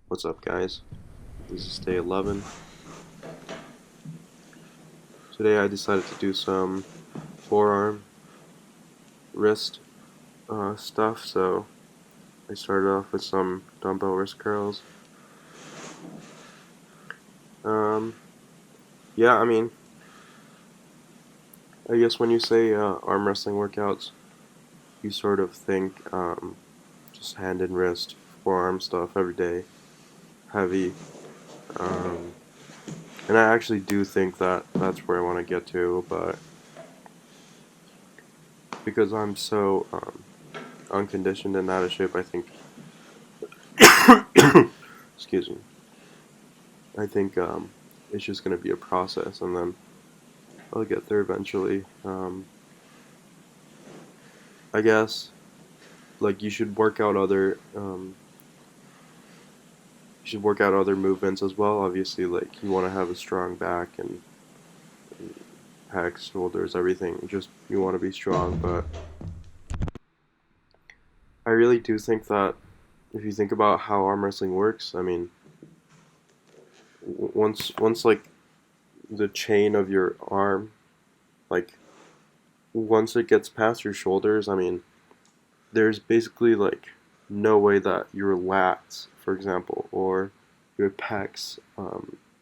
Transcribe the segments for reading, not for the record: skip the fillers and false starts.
What's up, guys? This is day 11. Today I decided to do some forearm, wrist stuff, so I started off with some dumbbell wrist curls. Um, yeah, I guess when you say arm wrestling workouts, you sort of think just hand and wrist, forearm stuff every day, heavy. Um, and I actually do think that that's where I want to get to, but because I'm so unconditioned and out of shape, I think, excuse me, I think it's just going to be a process, and then I'll get there eventually. I guess like you should work out other movements as well. Obviously, like you want to have a strong back and pecs, shoulders, everything. Just you want to be strong, but I really do think that if you think about how arm wrestling works, once like the chain of your arm, like once it gets past your shoulders, there's basically like no way that your lats, for example, or your pecs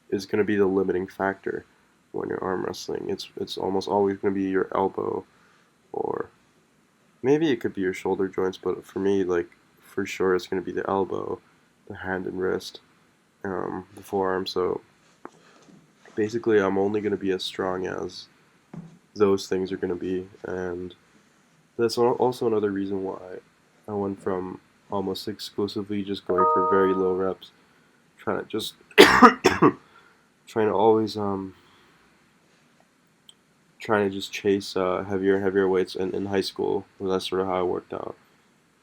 is going to be the limiting factor when you're arm wrestling. It's almost always going to be your elbow, or maybe it could be your shoulder joints, but for me, like for sure, it's going to be the elbow, the hand and wrist, the forearm. So basically, I'm only going to be as strong as those things are going to be, and that's also another reason why I went from almost exclusively just going for very low reps, trying to just trying to always trying to just chase heavier and heavier weights in high school. That's sort of how I worked out,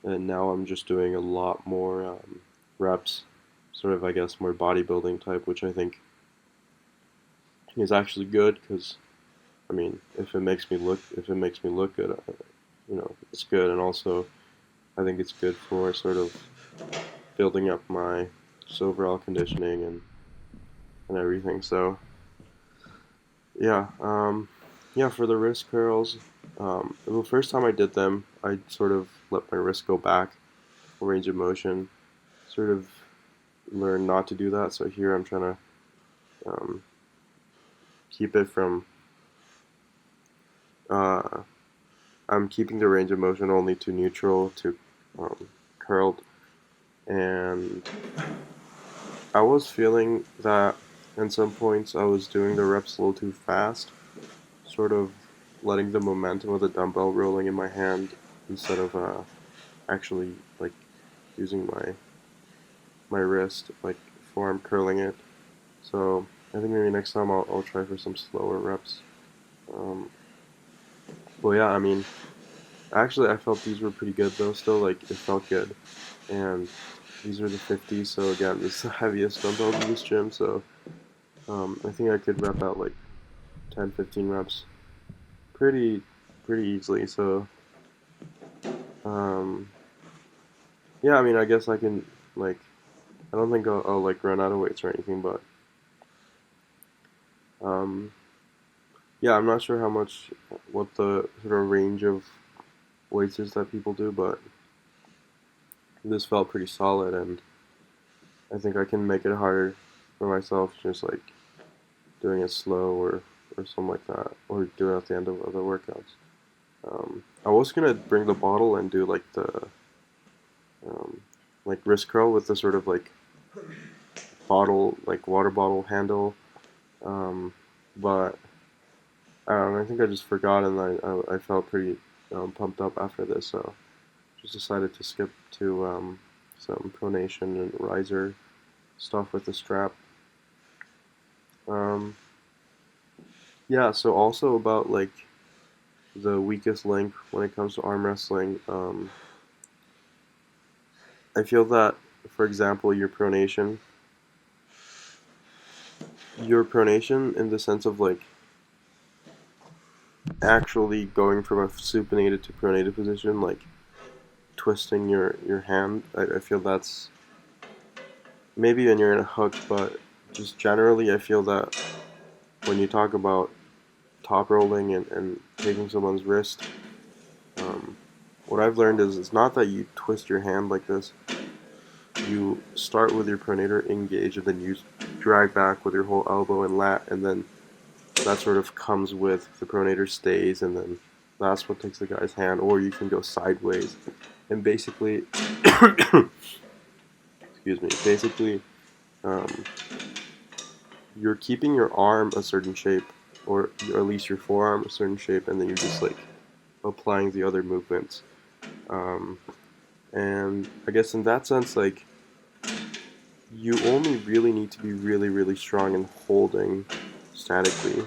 and now I'm just doing a lot more reps, sort of I guess more bodybuilding type, which I think is actually good because if it makes me look good, it's good, and also I think it's good for sort of building up my just overall conditioning and everything. So yeah, yeah, for the wrist curls, the first time I did them, I sort of let my wrist go back, range of motion, sort of learn not to do that. So here I'm trying to um, keep it from. Uh, I'm keeping the range of motion only to neutral to curled, and I was feeling that at some points I was doing the reps a little too fast, sort of letting the momentum of the dumbbell rolling in my hand instead of actually like using my wrist, like forearm curling it. So I think maybe next time I'll try for some slower reps. Um, well, yeah, actually I felt these were pretty good though. Still, like it felt good, and these are the 50s. So again, this is the heaviest dumbbell in this gym. So I think I could rep out like 10, 15 reps pretty pretty easily. So um, yeah, I guess I can like I don't think I'll like run out of weights or anything, but um, yeah, I'm not sure what the sort of range of weights is that people do, but this felt pretty solid, and I think I can make it harder for myself, just like doing it slow or something like that, or do it at the end of the workouts. I was gonna bring the bottle and do um, like wrist curl with the sort of like bottle, like water bottle handle, um, but I think I just forgot, and I felt pretty pumped up after this, so just decided to skip to some pronation and riser stuff with the strap. Um, yeah, so also about like the weakest link when it comes to arm wrestling, I feel that, for example, your pronation in the sense of like actually going from a supinated to pronated position, like twisting your hand, I feel maybe when you're in a hook, but just generally, I feel that when you talk about top rolling and taking someone's wrist, um, what I've learned is it's not that you twist your hand like this. You start with your pronator engaged, and then you drag back with your whole elbow and lat, and then that sort of comes with the pronator stays, and then that's what takes the guy's hand. Or you can go sideways, and basically, excuse me, basically, um, you're keeping your arm a certain shape, or at least your forearm a certain shape, and then you're just like applying the other movements. Um, and I guess in that sense, like you only really need to be really, really strong in holding statically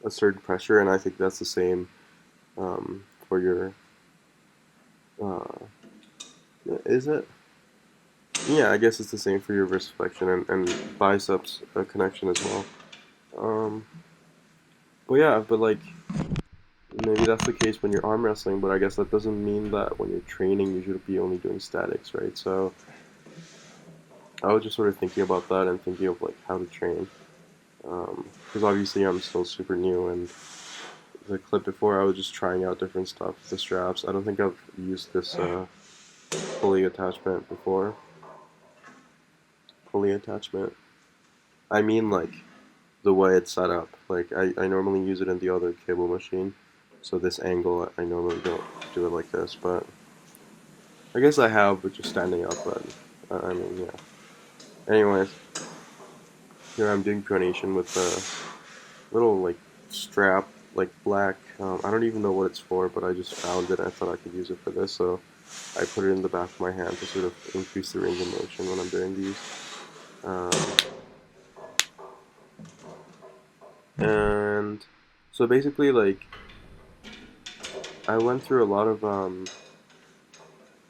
a certain pressure, and I think that's the same for your. Uh, is it? Yeah, I guess it's the same for your wrist flexion and biceps connection as well. Um, but yeah, but like maybe that's the case when you're arm wrestling, but I guess that doesn't mean that when you're training you should be only doing statics, right? So I was just sort of thinking about that and thinking of like how to train, because obviously I'm still super new, and the clip before I was just trying out different stuff, the straps. I don't think I've used this pulley attachment before. Pulley attachment. I mean like the way it's set up. Like I normally use it in the other cable machine, so this angle I normally don't do it like this, but I guess I have, but just standing up. But I mean, yeah. Anyways, here I'm doing pronation with a little like strap, like black. I don't even know what it's for, but I just found it. I thought I could use it for this, so I put it in the back of my hand to sort of increase the range of motion when I'm doing these. Um, and so basically, like I went through a lot of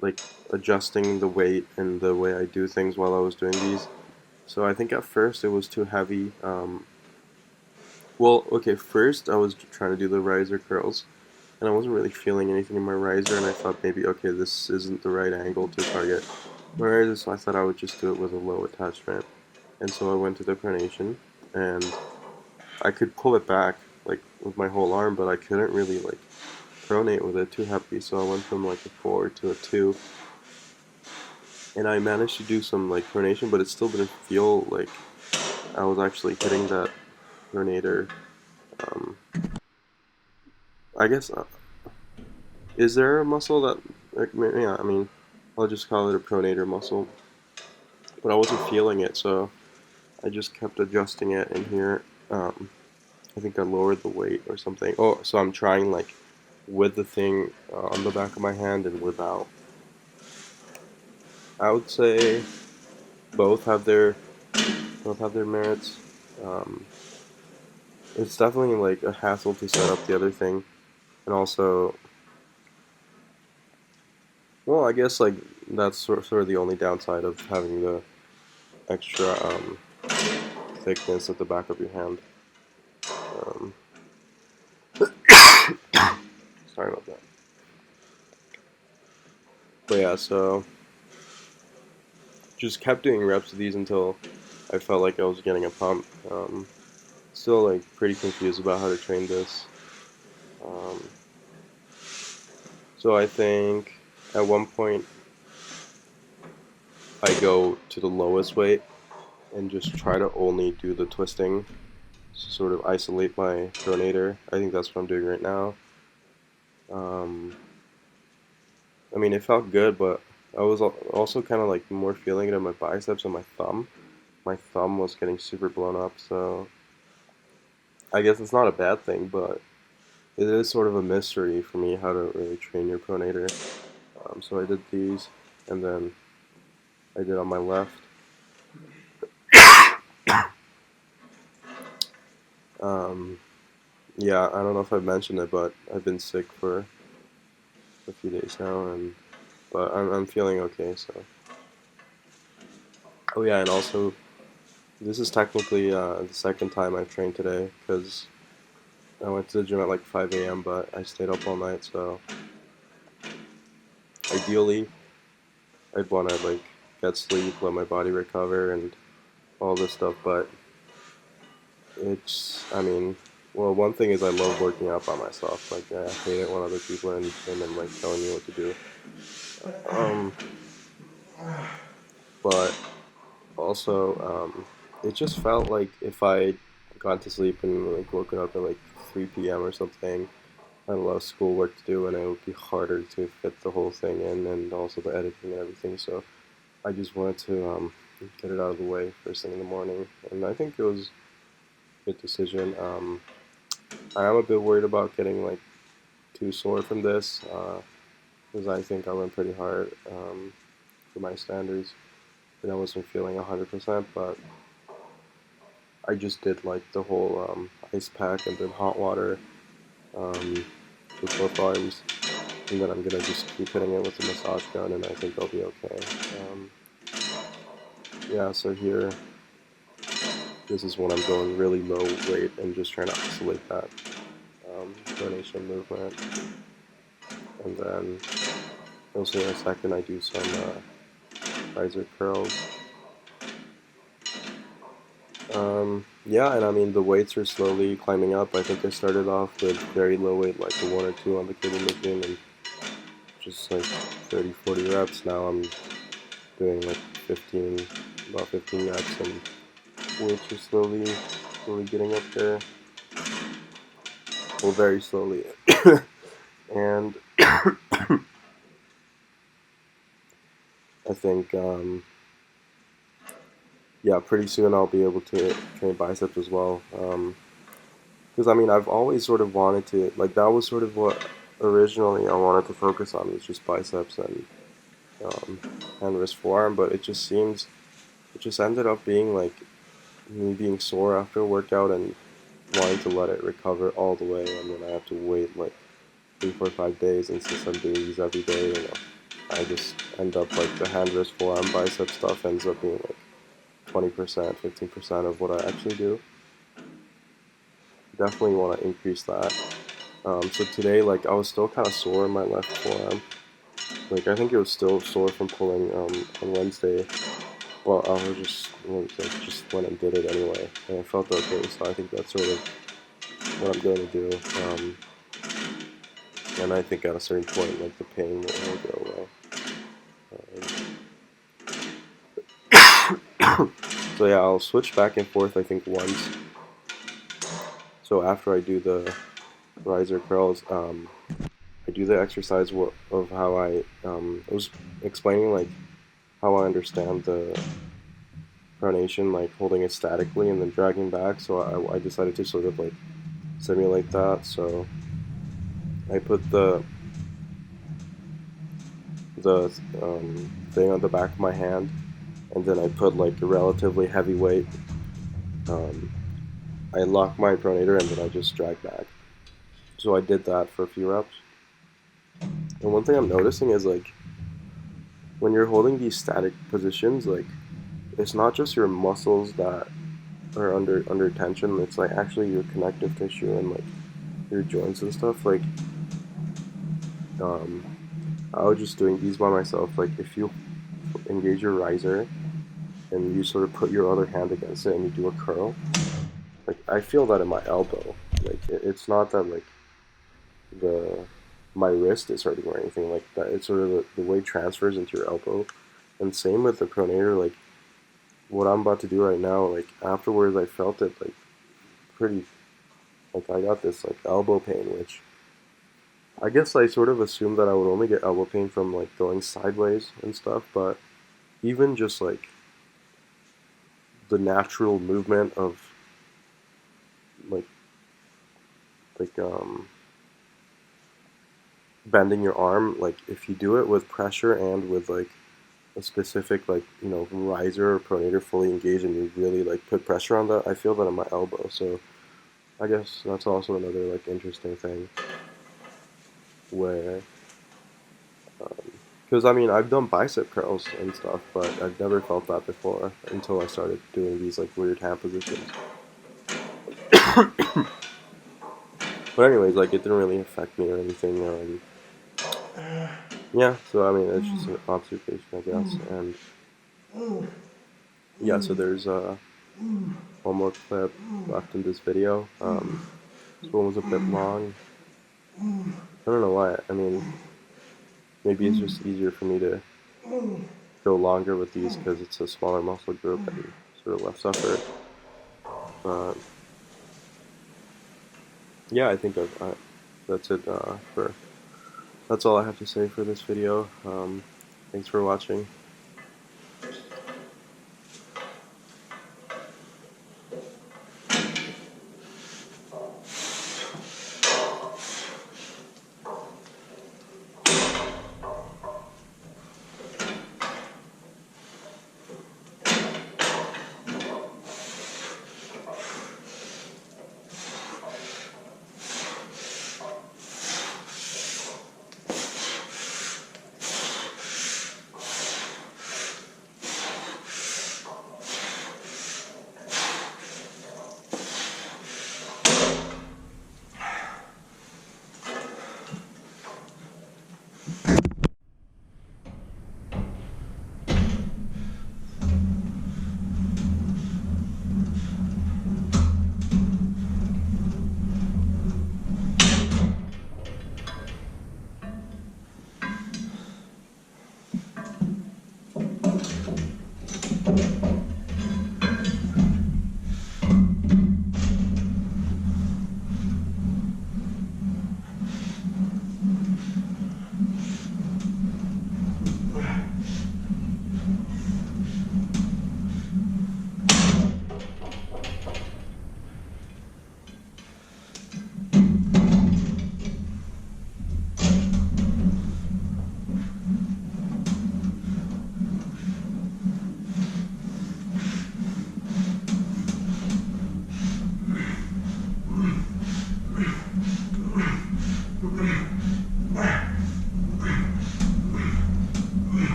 like adjusting the weight and the way I do things while I was doing these. So I think at first it was too heavy. Well, okay, first I was trying to do the riser curls, and I wasn't really feeling anything in my riser, and I thought maybe, okay, this isn't the right angle to target my riser, so I thought I would just do it with a low attachment. And so I went to the pronation, and I could pull it back, like, with my whole arm, but I couldn't really, like, pronate with it too heavy, so I went from, like, a 4 to a 2, and I managed to do some, like, pronation, but it still didn't feel like I was actually hitting that pronator. Um, I guess is there a muscle that, like, yeah, I mean, I'll just call it a pronator muscle, but I wasn't feeling it, so I just kept adjusting it in here. I think I lowered the weight or something. Oh, so I'm trying like with the thing on the back of my hand and without. I would say both have their both have their merits. Um, it's definitely like a hassle to set up the other thing, and also, well, I guess like that's sort of the only downside of having the extra thickness at the back of your hand. Um, sorry about that. But yeah, so just kept doing reps of these until I felt like I was getting a pump. Still like pretty confused about how to train this. Um, so I think at one point I go to the lowest weight and just try to only do the twisting to sort of isolate my pronator. I think that's what I'm doing right now. Um, I mean, it felt good, but I was also kind of like more feeling it in my biceps and my thumb. My thumb was getting super blown up, so I guess it's not a bad thing, but it is sort of a mystery for me how to really train your pronator. So I did these, and then I did on my left. Um, yeah, I don't know if I mentioned it, but I've been sick for a few days now, and but I'm feeling okay. So, oh yeah, and also this is technically the second time I've trained today because I went to the gym at like 5 a.m., but I stayed up all night. So ideally, I'd want to like get sleep, let my body recover, and all this stuff. But I mean, well, one thing is I love working out by myself. Like I hate it when other people are in the gym and like telling me what to do. Um, but also, it just felt like if I got to sleep and like woken up at like 3 p.m. or something, I had a lot of schoolwork to do, and it would be harder to fit the whole thing in, and also the editing and everything. So I just wanted to get it out of the way first thing in the morning, and I think it was a good decision. I am a bit worried about getting like too sore from this, because I think I went pretty hard for my standards, and I wasn't feeling 100%. But I just did like the whole ice pack and then hot water with both arms, and then I'm gonna just keep hitting it with the massage gun, and I think I'll be okay. Um, yeah, so here, this is when I'm going really low weight and just trying to isolate that pronation movement, and then you'll see in a second I do some riser curls. Yeah, and I mean the weights are slowly climbing up. I think I started off with very low weight, like a 1 or 2 on the cable machine, and just like 30, 40 reps. Now I'm doing like 15, about 15 reps, and weights are slowly getting up there. Well, very slowly. And I think, yeah, pretty soon I'll be able to train biceps as well. Because I mean, I've always sort of wanted to, like, that was sort of what originally I wanted to focus on, was just biceps um, and wrist forearm, but it just ended up being like me being sore after a workout and wanting to let it recover all the way, and then I have to wait like 3, 4, 5 days, and since I'm doing these every day, I just end up like the hand, wrist, forearm, bicep stuff ends up being like 20%, 15% of what I actually do. Definitely want to increase that. So today, like I was still kind of sore in my left forearm. Like I think it was still sore from pulling on Wednesday. Well, I was just went and did it anyway, and I felt okay. So I think that's sort of what I'm going to do. And I think at a certain point, like the pain will go away. So yeah, I'll switch back and forth. I think once. So after I do the riser curls, I do the exercise of how I was explaining like how I understand the pronation, like holding it statically and then dragging back. So I decided to sort of like simulate that. So I put the thing on the back of my hand, and then I put like a relatively heavy weight. Um, I lock my pronator and then I just drag back. So I did that for a few reps. And one thing I'm noticing is like when you're holding these static positions, like it's not just your muscles that are under tension. It's like actually your connective tissue and like your joints and stuff. Like um, I was just doing these by myself. Like if you engage your riser and you sort of put your other hand against it and you do a curl, like I feel that in my elbow. Like it's not that like the my wrist is hurting or anything like that. It's sort of the weight transfers into your elbow. And same with the pronator. Like what I'm about to do right now, like afterwards I felt it like pretty, like I got this like elbow pain, which I guess I sort of assumed that I would only get elbow pain from like going sideways and stuff, but even just like the natural movement of like like bending your arm, like if you do it with pressure and with like a specific like riser or pronator fully engaged and you really like put pressure on that, I feel that in my elbow. So I guess that's also another like interesting thing where because I mean I've done bicep curls and stuff, but I've never felt that before until I started doing these like weird hand positions. But anyways, like it didn't really affect me or anything. Yeah, so I mean it's just an observation, I guess, and yeah, so there's one more clip left in this video. This one was a bit long. I don't know why. I mean, maybe it's just easier for me to go longer with these because it's a smaller muscle group and sort of less effort. But yeah, I think that's it for. That's all I have to say for this video. Thanks for watching.